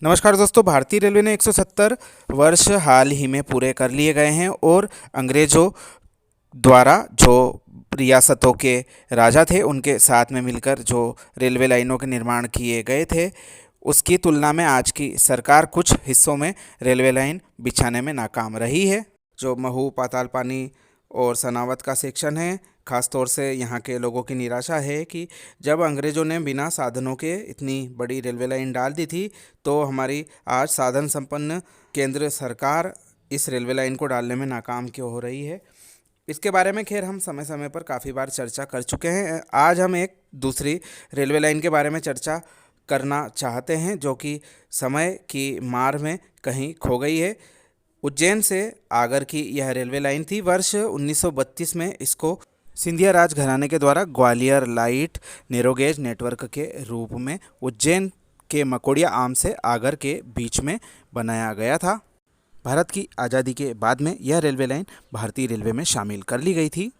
नमस्कार दोस्तों, भारतीय रेलवे ने 170 वर्ष हाल ही में पूरे कर लिए गए हैं और अंग्रेज़ों द्वारा जो रियासतों के राजा थे उनके साथ में मिलकर जो रेलवे लाइनों के निर्माण किए गए थे उसकी तुलना में आज की सरकार कुछ हिस्सों में रेलवे लाइन बिछाने में नाकाम रही है। जो महू, पातालपानी और सनावत का सेक्शन है, ख़ास तौर से यहाँ के लोगों की निराशा है कि जब अंग्रेज़ों ने बिना साधनों के इतनी बड़ी रेलवे लाइन डाल दी थी तो हमारी आज साधन संपन्न केंद्र सरकार इस रेलवे लाइन को डालने में नाकाम क्यों हो रही है। इसके बारे में खैर हम समय समय पर काफ़ी बार चर्चा कर चुके हैं। आज हम एक दूसरी रेलवे लाइन के बारे में चर्चा करना चाहते हैं जो कि समय की मार में कहीं खो गई है। उज्जैन से आगर की यह रेलवे लाइन थी। वर्ष 1932 में इसको सिंधिया राज घराने के द्वारा ग्वालियर लाइट नैरोगेज नेटवर्क के रूप में उज्जैन के मकोड़िया आम से आगर के बीच में बनाया गया था। भारत की आज़ादी के बाद में यह रेलवे लाइन भारतीय रेलवे में शामिल कर ली गई थी।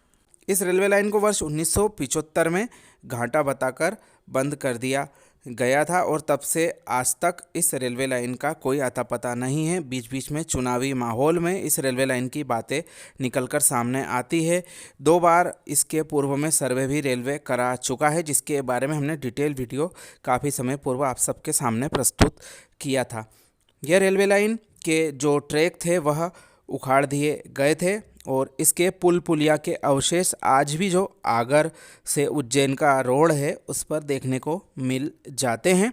इस रेलवे लाइन को वर्ष 1975 में घाटा बताकर बंद कर दिया गया था और तब से आज तक इस रेलवे लाइन का कोई अता पता नहीं है। बीच बीच में चुनावी माहौल में इस रेलवे लाइन की बातें निकलकर सामने आती है। 2 बार इसके पूर्व में सर्वे भी रेलवे करा चुका है, जिसके बारे में हमने डिटेल वीडियो काफ़ी समय पूर्व आप सबके सामने प्रस्तुत किया था। यह रेलवे लाइन के जो ट्रैक थे वह उखाड़ दिए गए थे और इसके पुल पुलिया के अवशेष आज भी जो आगर से उज्जैन का रोड है उस पर देखने को मिल जाते हैं।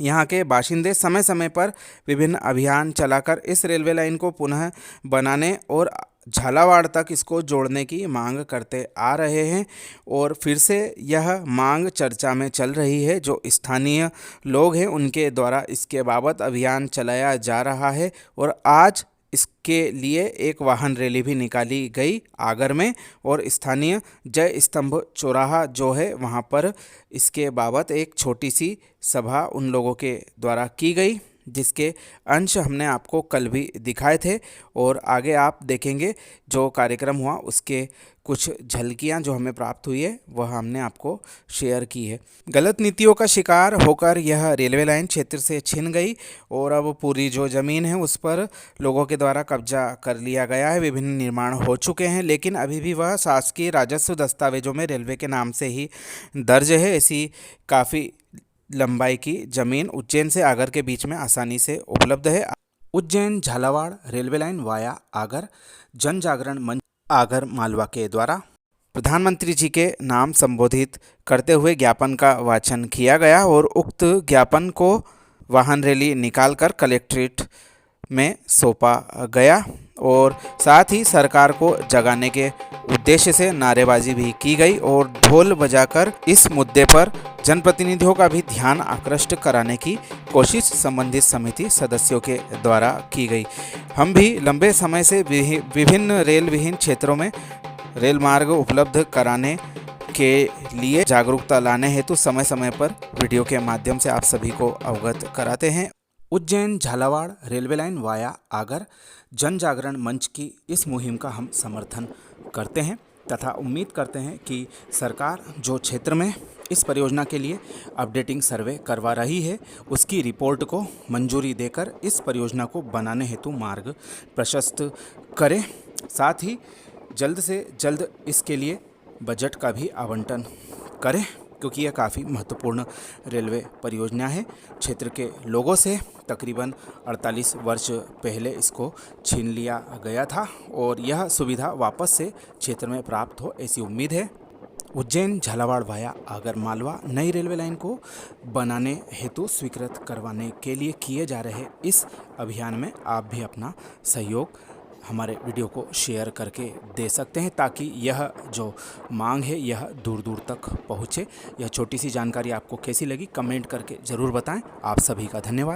यहाँ के बाशिंदे समय समय पर विभिन्न अभियान चलाकर इस रेलवे लाइन को पुनः बनाने और झालावाड़ तक इसको जोड़ने की मांग करते आ रहे हैं और फिर से यह मांग चर्चा में चल रही है। जो स्थानीय लोग हैं उनके द्वारा इसके बाबत अभियान चलाया जा रहा है और आज इसके लिए एक वाहन रैली भी निकाली गई आगर में और स्थानीय जय स्तंभ चौराहा जो है वहाँ पर इसके बाबत एक छोटी सी सभा उन लोगों के द्वारा की गई, जिसके अंश हमने आपको कल भी दिखाए थे और आगे आप देखेंगे जो कार्यक्रम हुआ उसके कुछ झलकियां जो हमें प्राप्त हुई है वह हमने आपको शेयर की है। गलत नीतियों का शिकार होकर यह रेलवे लाइन क्षेत्र से छिन गई और अब पूरी जो ज़मीन है उस पर लोगों के द्वारा कब्जा कर लिया गया है। विभिन्न निर्माण हो चुके हैं लेकिन अभी भी वह शासकीय राजस्व दस्तावेजों में रेलवे के नाम से ही दर्ज है। ऐसी काफ़ी लंबाई की ज़मीन उज्जैन से आगर के बीच में आसानी से उपलब्ध है। Ujjain Jhalawar railway line via Agar जन जागरण मंच आगर मालवा के द्वारा प्रधानमंत्री जी के नाम संबोधित करते हुए ज्ञापन का वाचन किया गया और उक्त ज्ञापन को वाहन रैली निकालकर कलेक्ट्रेट में सौंपा गया और साथ ही सरकार को जगाने के उद्देश्य से नारेबाजी भी की गई और ढोल बजाकर इस मुद्दे पर जनप्रतिनिधियों का भी ध्यान आकृष्ट कराने की कोशिश संबंधित समिति सदस्यों के द्वारा की गई। हम भी लंबे समय से विभिन्न रेल विहीन क्षेत्रों में रेल मार्ग उपलब्ध कराने के लिए जागरूकता लाने हेतु समय समय पर वीडियो के माध्यम से आप सभी को अवगत कराते हैं। Ujjain Jhalawar railway line via Agar जन जागरण मंच की इस मुहिम का हम समर्थन करते हैं तथा उम्मीद करते हैं कि सरकार जो क्षेत्र में इस परियोजना के लिए अपडेटिंग सर्वे करवा रही है उसकी रिपोर्ट को मंजूरी देकर इस परियोजना को बनाने हेतु मार्ग प्रशस्त करे। साथ ही जल्द से जल्द इसके लिए बजट का भी आवंटन करें क्योंकि यह काफ़ी महत्वपूर्ण रेलवे परियोजना है। क्षेत्र के लोगों से तकरीबन 48 वर्ष पहले इसको छीन लिया गया था और यह सुविधा वापस से क्षेत्र में प्राप्त हो ऐसी उम्मीद है। उज्जैन झालावाड़ वाया आगर मालवा नई रेलवे लाइन को बनाने हेतु स्वीकृत करवाने के लिए किए जा रहे इस अभियान में आप भी अपना सहयोग हमारे वीडियो को शेयर करके दे सकते हैं ताकि यह जो मांग है यह दूर दूर तक पहुँचे। यह छोटी सी जानकारी आपको कैसी लगी कमेंट करके ज़रूर बताएं। आप सभी का धन्यवाद।